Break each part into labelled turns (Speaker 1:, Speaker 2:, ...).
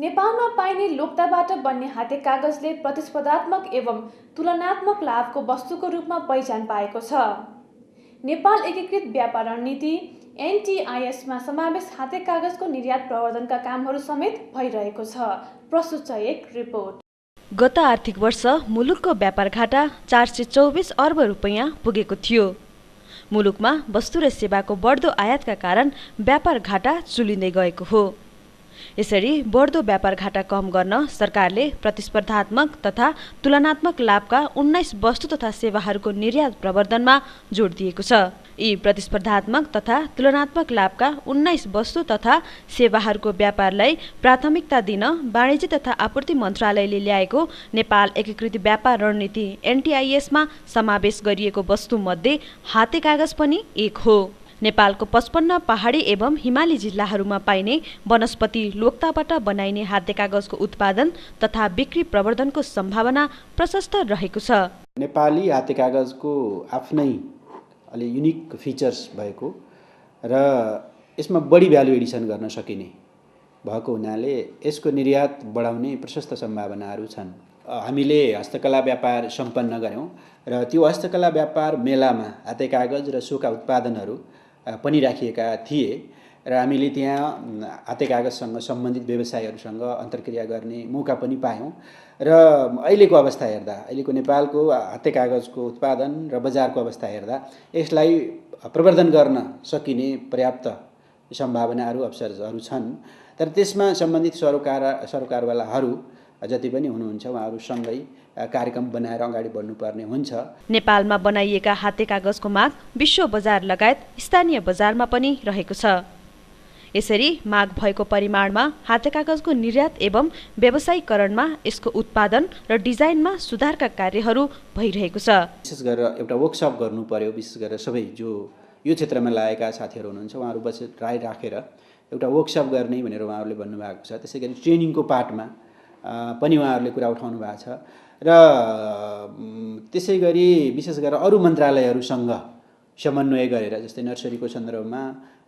Speaker 1: नेपालमा पाइने लोक्ताबाट बन्ने हाते कागजले प्रतिस्पर्धात्मक एवं तुलनात्मक लाभको वस्तुको रूपमा पहिचान पाएको छ। नेपाल एकीकृत व्यापार रणनीति एनटीआईएसमा समावेश हाते कागजको निर्यात प्रवर्धनका कामहरू समेत भइरहेको छ। प्रस्तुत छ एक रिपोर्ट।
Speaker 2: गत आर्थिक वर्ष मुलुकको व्यापार घाटा 424 अर्ब रुपैयाँ पुगेको थियो। मुलुकमा वस्तु र सेवाको बढ्दो आयातका कारण व्यापार घाटा चुलिँदै गएको हो। यसरी बढ्दो व्यापार घाटा कम गर्न सरकारले प्रतिस्पर्धात्मक तथा तुलनात्मक लाभका 19 वस्तु तथा सेवाहरूको निर्यात प्रवर्धनमा जोड दिएको छ। यी प्रतिस्पर्धात्मक तथा तुलनात्मक लाभका 19 वस्तु तथा सेवाहरूको व्यापारलाई प्राथमिकता दिन वाणिज्य तथा आपूर्ति मन्त्रालयले ल्याएको नेपाल एकीकृत व्यापार रणनीति एनटीआईएसमा समावेश गरिएको वस्तुमध्ये हाते कागज पनि एक हो। नेपालको 55 पहाडी एवं हिमाली जिल्लाहरूमा पाइने वनस्पति लोक्ताबाट बनाइने हाते कागजको उत्पादन तथा बिक्री प्रवर्धनको सम्भावना प्रशस्त रहेको छ।
Speaker 3: नेपाली हाते कागजको आफ्नै अलि युनिक फिचर्स भएको र यसमा बढी भ्यालु एडिसन गर्न सकिने भएको हुनाले यसको निर्यात बढाउने प्रशस्त सम्भावनाहरू छन्। हामीले हस्तकला व्यापार सम्पन्न गर्यौं र त्यो हस्तकला व्यापार मेलामा हाते कागज र सोका उत्पादनहरू पनि राखिएका थिए र हामीले त्यहाँ हाते कागजसँग सम्बन्धित व्यवसायहरूसँग अन्तर्क्रिया गर्ने मौका पनि पायौं र अहिलेको अवस्था हेर्दा अहिलेको नेपालको हाते कागजको उत्पादन र बजारको अवस्था हेर्दा यसलाई प्रवर्धन गर्न सकिने पर्याप्त सम्भावनाहरू अवसरहरू छन्। तर त्यसमा सम्बन्धित सरोकारवालाहरू जति पनि हुनुहुन्छ उहाँहरूसँगै कार्यक्रम बनाएर अगाडि बढ्नुपर्ने हुन्छ।
Speaker 2: नेपालमा बनाइएका हाते कागजको माग विश्व बजार लगायत स्थानीय बजारमा पनि रहेको छ। यसरी माग भएको परिमाणमा हाते कागजको निर्यात एवं व्यावसायीकरणमा यसको उत्पादन र डिजाइनमा सुधारका कार्यहरू भइरहेको छ।
Speaker 3: विशेष गरेर एउटा वर्कसप गर्नु पर्यो। विशेष गरेर सबै जो यो क्षेत्रमा लागेका साथीहरू हुनुहुन्छ उहाँहरू बजेट राखेर एउटा वर्कसप गर्ने भनेर उहाँहरूले भन्नुभएको छ। त्यसैगरी ट्रेनिङको पार्टमा पनि उहाँहरूले कुरा उठाउनु भएको छ र त्यसैगरी विशेष गरेर अरू मन्त्रालयहरूसँग समन्वय गरेर जस्तै नर्सरीको सन्दर्भमा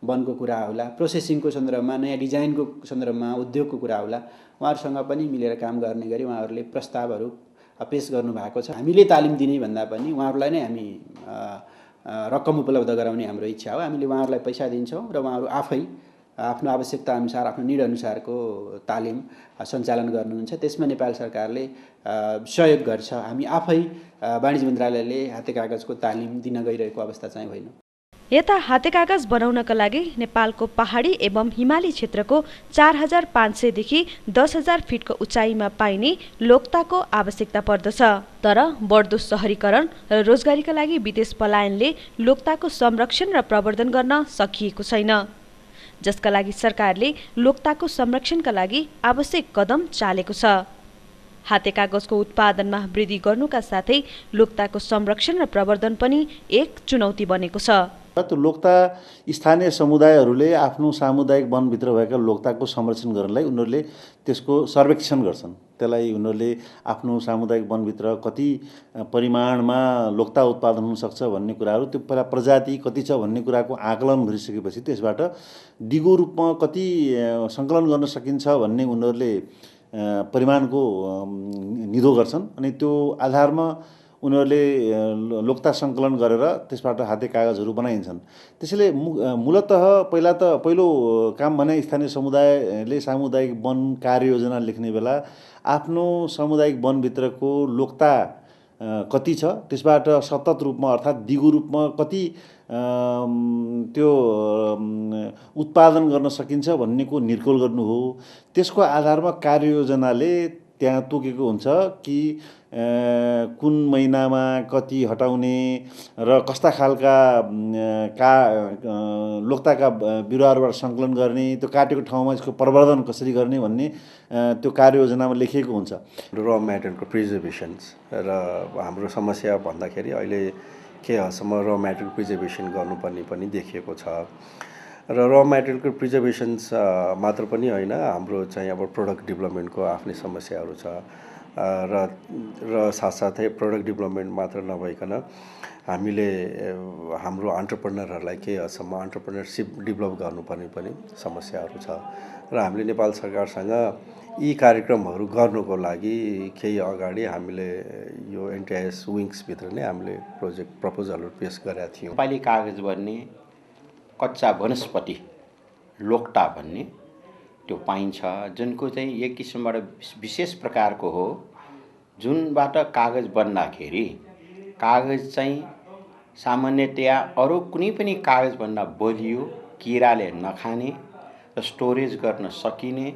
Speaker 3: वनको कुरा होला, प्रोसेसिङको सन्दर्भमा, नयाँ डिजाइनको सन्दर्भमा, उद्योगको कुरा होला, उहाँहरूसँग पनि मिलेर काम गर्ने गरी उहाँहरूले प्रस्तावहरू पेश गर्नुभएको छ। हामीले तालिम दिने भन्दा पनि उहाँहरूलाई नै हामी रकम उपलब्ध गराउने हाम्रो इच्छा हो। हामीले उहाँहरूलाई पैसा दिन्छौँ र उहाँहरू आफै आफ्नो आवश्यकता अनुसार आफ्नो निड अनुसारको तालिम सञ्चालन गर्नुहुन्छ। त्यसमा नेपाल सरकारले सहयोग गर्छ। हामी आफै वाणिज्य मन्त्रालयले हाते कागजको तालिम दिन गइरहेको अवस्था चाहिँ होइन।
Speaker 2: यता हाते कागज बनाउनका लागि नेपालको पहाडी एवं हिमाली क्षेत्रको 4500 देखि 10,000 फिटको उचाइमा पाइने लोक्ताको आवश्यकता पर्दछ। तर बढ्दो शहरीकरण र रोजगारीका लागि विदेश पलायनले लोक्ताको संरक्षण र प्रवर्धन गर्न सकिएको छैन, जसका लागि सरकारले लोक्ताको संरक्षणका लागि आवश्यक कदम चालेको छ। हाते कागजको उत्पादनमा वृद्धि गर्नुका साथै लोक्ताको संरक्षण र प्रवर्धन पनि एक चुनौती बनेको छ।
Speaker 4: त्यो लोक्ता स्थानीय समुदायहरूले आफ्नो सामुदायिक वनभित्र भएका लोक्ताको संरक्षण गर्नलाई उनीहरूले त्यसको सर्वेक्षण गर्छन्। त्यसलाई उनीहरूले आफ्नो सामुदायिक वनभित्र कति परिमाणमा लोक्ता उत्पादन हुन सक्छ भन्ने कुराहरू, त्यो प्रजाति कति छ भन्ने कुराको आकलन गरिसकेपछि त्यसबाट दिगो रूपमा कति सङ्कलन गर्न सकिन्छ भन्ने उनीहरूले परिमाणको निधो गर्छन् अनि त्यो आधारमा उनीहरूले लोक्ता सङ्कलन गरेर त्यसबाट हाते कागजहरू बनाइन्छन्। त्यसैले मूलतः पहिलो काम भने स्थानीय समुदायले सामुदायिक वन कार्ययोजना लेख्ने बेला आफ्नो सामुदायिक वनभित्रको लोक्ता कति छ त्यसबाट सतत रूपमा अर्थात् दिगो रूपमा कति त्यो उत्पादन गर्न सकिन्छ भन्नेको निर्कोल गर्नु हो। त्यसको आधारमा कार्ययोजनाले त्यहाँ तोकेको हुन्छ कि कुन महिनामा कति हटाउने र कस्ता खालका लोक्ताका बिरुवाहरूबाट सङ्कलन गर्ने, त्यो काटेको ठाउँमा यसको प्रवर्धन कसरी गर्ने भन्ने त्यो कार्ययोजनामा लेखिएको हुन्छ।
Speaker 5: र म्याटेरियलको प्रिजर्भेसन्स र हाम्रो समस्या भन्दाखेरि अहिले के हदसम्म र म्याटेरियल प्रिजर्भेसन गर्नुपर्ने पनि देखिएको छ र म्याटेरियलको प्रिजर्भेसन्स मात्र पनि होइन, हाम्रो चाहिँ अब प्रोडक्ट डेभलपमेन्टको आफ्नै समस्याहरू छ र साथसाथै प्रोडक्ट डेभलपमेन्ट मात्र नभइकन हामीले हाम्रो एन्टरप्रेन्योरहरूलाई के हदसम्म एन्टरप्रेन्योरसिप डेभलप गर्नुपर्ने पनि समस्याहरू छ र हामीले नेपाल सरकारसँग यी कार्यक्रमहरू गर्नुको लागि केही अगाडि हामीले यो एनटिआइएस विङ्सभित्र नै हामीले प्रोजेक्ट प्रपोजलहरू पेश गरेका थियौँ।
Speaker 6: नेपाली कागज भन्ने कच्चा वनस्पति लोक्टा भन्ने त्यो पाइन्छ, जुनको चाहिँ एक किसिमबाट विशेष प्रकारको हो, जुनबाट कागज बन्दाखेरि कागज चाहिँ सामान्यतया अरू कुनै पनि कागजभन्दा बलियो, किराले नखाने र स्टोरेज गर्न सकिने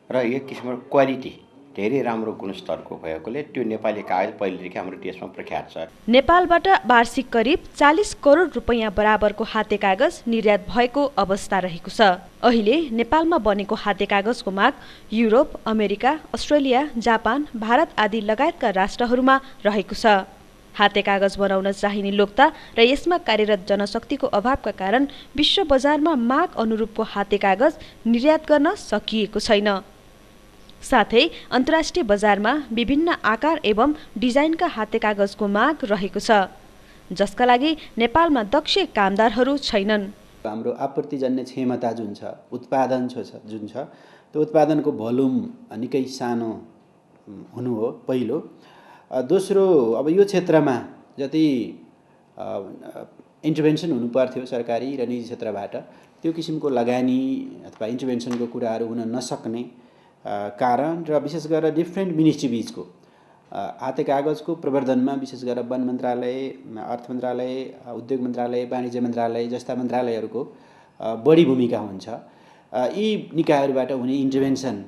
Speaker 6: र एक किसिमको क्वालिटी धेरै राम्रो गुणस्तरको भएकोले त्यो नेपाली कागज पहिलेदेखि हाम्रो देशमा प्रख्यात छ।
Speaker 2: नेपालबाट वार्षिक करिब 40 करोड रुपैयाँ बराबरको हाते कागज निर्यात भएको अवस्था रहेको छ। अहिले नेपालमा बनेको हाते कागजको माग Europe, America, Australia, Japan, Bharat आदि लगायतका राष्ट्रहरूमा रहेको छ। हाते कागज बनाउन चाहिने लोक्ता र यसमा कार्यरत जनशक्तिको अभावका कारण विश्व बजारमा माग अनुरूपको हाते कागज निर्यात गर्न सकिएको छैन। साथै अन्तर्राष्ट्रिय बजारमा विभिन्न आकार एवं डिजाइनका हाते कागजको माग रहेको छ, जसका लागि नेपालमा दक्ष कामदारहरू छैनन्।
Speaker 3: हाम्रो आपूर्तिजन्य क्षमता जुन छ, उत्पादन जुन छ, त्यो उत्पादनको भोल्युम निकै सानो हुनु हो पहिलो। दोस्रो, अब यो क्षेत्रमा जति इन्टरभेन्सन हुनुपर्थ्यो सरकारी र निजी क्षेत्रबाट, त्यो किसिमको लगानी अथवा इन्टरभेन्सनको कुराहरू हुन नसक्ने कारण र विशेष गरेर डिफ्रेन्ट मिनिस्ट्री बीचको हाते कागजको प्रवर्धनमा विशेष गरेर वन मन्त्रालय, अर्थ मन्त्रालय, उद्योग मन्त्रालय, वाणिज्य मन्त्रालय जस्ता मन्त्रालयहरूको बढी भूमिका हुन्छ। यी निकायहरूबाट हुने इन्टरभेन्सन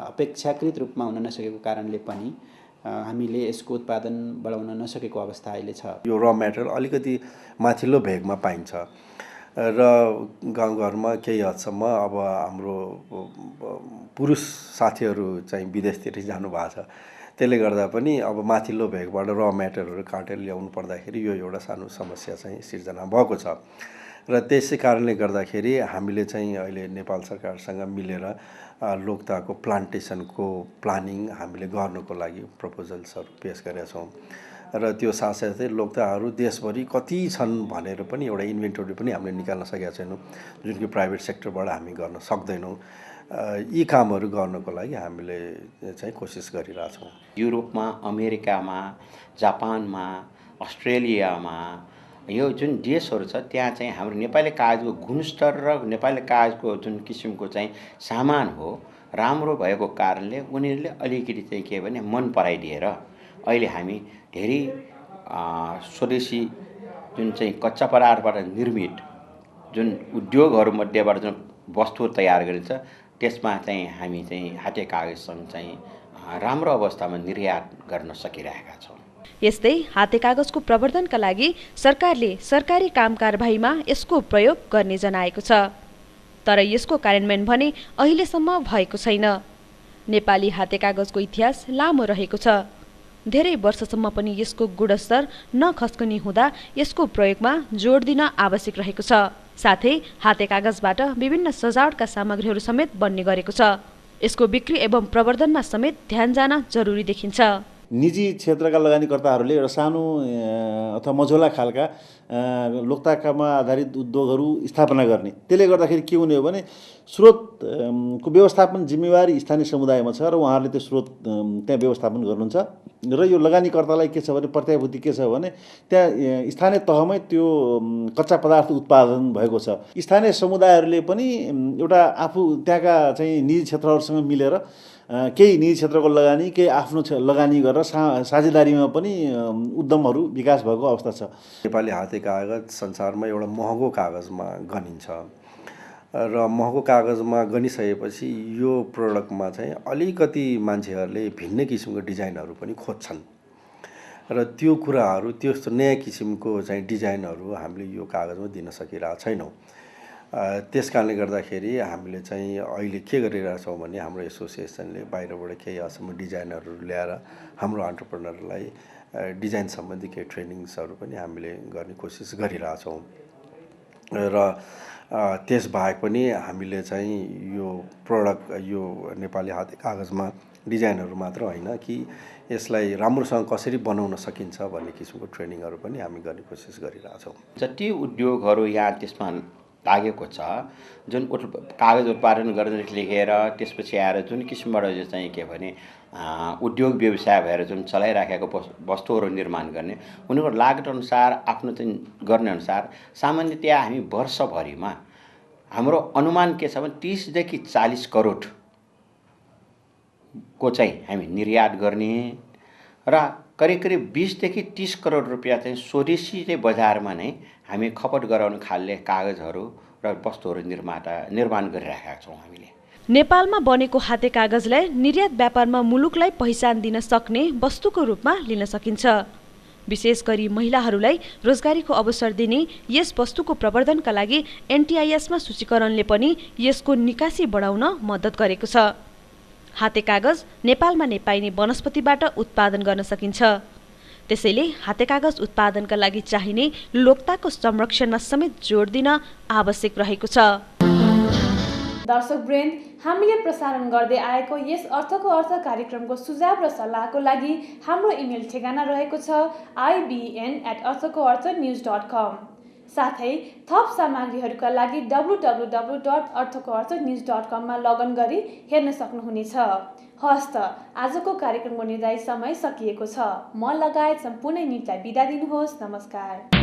Speaker 3: अपेक्षाकृत रूपमा हुन नसकेको कारणले पनि हामीले यसको उत्पादन बढाउन नसकेको अवस्था अहिले छ।
Speaker 5: यो र मेटेरियल अलिकति माथिल्लो भेगमा पाइन्छ र गाउँघरमा केही हदसम्म अब हाम्रो पुरुष साथीहरू चाहिँ विदेशतिर जानुभएको छ, त्यसले गर्दा पनि अब माथिल्लो भेगबाट र मेटेरियलहरू काटेर ल्याउनु पर्दाखेरि यो एउटा सानो समस्या चाहिँ सिर्जना भएको छ। र त्यसै कारणले गर्दाखेरि हामीले चाहिँ अहिले नेपाल सरकारसँग मिलेर लोक्ताको प्लान्टेसनको प्लानिङ हामीले गर्नुको लागि प्रपोजल्सहरू पेश गरेका छौँ। र त्यो साथसाथै लोक्ताहरू देशभरि कति छन् भनेर पनि एउटा इन्भेन्टरी पनि हामीले निकाल्न सकेका छैनौँ, जुन कि प्राइभेट सेक्टरबाट हामी गर्न सक्दैनौँ। यी कामहरू गर्नको लागि हामीले चाहिँ कोसिस गरिरहेछौँ।
Speaker 6: युरोपमा, अमेरिकामा, जापानमा, अस्ट्रेलियामा यो जुन देशहरू छ त्यहाँ चाहिँ हाम्रो नेपाली कागजको गुणस्तर र नेपाली कागजको जुन किसिमको चाहिँ सामान हो राम्रो भएको कारणले उनीहरूले अलिकति चाहिँ के भने मन पराइदिएर अहिले हामी धेरै स्वदेशी जुन चाहिँ कच्चा पदार्थबाट निर्मित जुन उद्योगहरूमध्येबाट जुन वस्तु तयार गरिन्छ त्यसमा चाहिँ हामी चाहिँ हाते कागजसँग चाहिँ राम्रो अवस्थामा निर्यात गर्न सकिरहेका छौँ।
Speaker 2: यस्तै हाते कागजको प्रवर्धनका लागि सरकारले सरकारी काम कारबाहीमा यसको प्रयोग गर्ने जनाएको छ, तर यसको कार्यान्वयन भने अहिलेसम्म भएको छैन। नेपाली हाते कागजको इतिहास लामो रहेको छ। धेरै वर्षसम्म पनि यसको गुणस्तर नखस्कने हुँदा यसको प्रयोगमा जोड दिन आवश्यक रहेको छ। साथै हाते कागजबाट विभिन्न सजावटका सामग्रीहरू समेत बन्ने गरेको छ। यसको बिक्री एवं प्रवर्धनमा समेत ध्यान जान जरुरी देखिन्छ।
Speaker 4: निजी क्षेत्रका लगानीकर्ताहरूले एउटा सानो अथवा मझौला खालका लोकताकामा आधारित उद्योगहरू स्थापना गर्ने, त्यसले गर्दाखेरि के हुने हो भने स्रोतको व्यवस्थापन जिम्मेवारी स्थानीय समुदायमा छ र उहाँहरूले त्यो स्रोत त्यहाँ व्यवस्थापन गर्नुहुन्छ। र यो लगानीकर्तालाई के छ भने प्रत्याभूति के छ भने त्यहाँ स्थानीय तहमै त्यो कच्चा पदार्थ उत्पादन भएको छ। स्थानीय समुदायहरूले पनि एउटा आफू त्यहाँका चाहिँ निजी क्षेत्रहरूसँग मिलेर केही निजी क्षेत्रको लगानी, केही आफ्नो लगानी गरेर साझेदारीमा पनि उद्यमहरू विकास भएको अवस्था छ।
Speaker 5: नेपाली हाते कागज संसारमा एउटा महँगो कागजमा गनिन्छ र महँगो कागजमा गनिसकेपछि यो प्रोडक्टमा चाहिँ अलिकति मान्छेहरूले भिन्नै किसिमको डिजाइनहरू पनि खोज्छन् र त्यो कुराहरू त्यस्तो नयाँ किसिमको चाहिँ डिजाइनहरू हामीले यो कागजमा दिन सकिरहेको छैनौँ। त्यस कारणले गर्दाखेरि हामीले चाहिँ अहिले के गरिरहेछौँ भने हाम्रो एसोसिएसनले बाहिरबाट केही हदसम्म डिजाइनहरू ल्याएर हाम्रो एन्टरप्रेनरलाई डिजाइन सम्बन्धी केही ट्रेनिङ्सहरू पनि हामीले गर्ने कोसिस गरिरहेछौँ। र त्यसबाहेक पनि हामीले चाहिँ यो प्रडक्ट यो नेपाली हाते कागजमा डिजाइनहरू मात्र होइन कि यसलाई राम्रोसँग कसरी बनाउन सकिन्छ भन्ने किसिमको ट्रेनिङहरू पनि हामी गर्ने कोसिस गरिरहेछौँ।
Speaker 6: जति उद्योगहरू यहाँ त्यसमा लागेको छ, जुन कागज उत्पादन गर्नेदेखि लिएर त्यसपछि आएर जुन किसिमबाट जो चाहिँ के भने उद्योग व्यवसाय भएर जुन चलाइराखेको वस्तुहरू निर्माण गर्ने उनीहरूको लागत अनुसार आफ्नो चाहिँ गर्ने अनुसार सामान्यतया हामी वर्षभरिमा हाम्रो अनुमान के छ भने 30 देखि 40 करोड को चाहिँ हामी निर्यात गर्ने र करिब 20 देखि 30 करोड रुपियाँ चाहिँ स्वदेशी चाहिँ बजारमा नै हामी खपत गराउने खालले कागजहरू र वस्तुहरू निर्माण गरिरहेका छौँ हामीले।
Speaker 2: नेपालमा बनेको हाते कागजलाई निर्यात व्यापारमा मुलुकलाई पहिचान दिन सक्ने वस्तुको रूपमा लिन सकिन्छ। विशेष गरी महिलाहरूलाई रोजगारीको अवसर दिने यस वस्तुको प्रवर्धनका लागि एनटीआईएसमा सूचीकरणले पनि यसको निकासी बढाउन मद्दत गरेको छ। हाते कागज नेपालमा नै पाइने वनस्पतिबाट उत्पादन गर्न सकिन्छ। त्यसैले हाते कागज उत्पादनका लागि चाहिने लोकताको संरक्षणमा समेत जोड दिन आवश्यक रहेको छ।
Speaker 1: दर्शकवृन्द, हामीले प्रसारण गर्दै आएको यस अर्थको अर्थ कार्यक्रमको सुझाव र सल्लाहको लागि हाम्रो इमेल ठेगाना रहेको छ ibn@arthakoarthanews.com। साथै थप सामग्रीहरूका लागि www.arthakoarthanews.com मा लगइन गरी हेर्न सक्नुहुनेछ। हस्त आजको कार्यक्रमको निर्धारित समय सकिएको छ। म लगायत सम्पूर्ण मिटलाई बिदा दिनुहोस्। नमस्कार।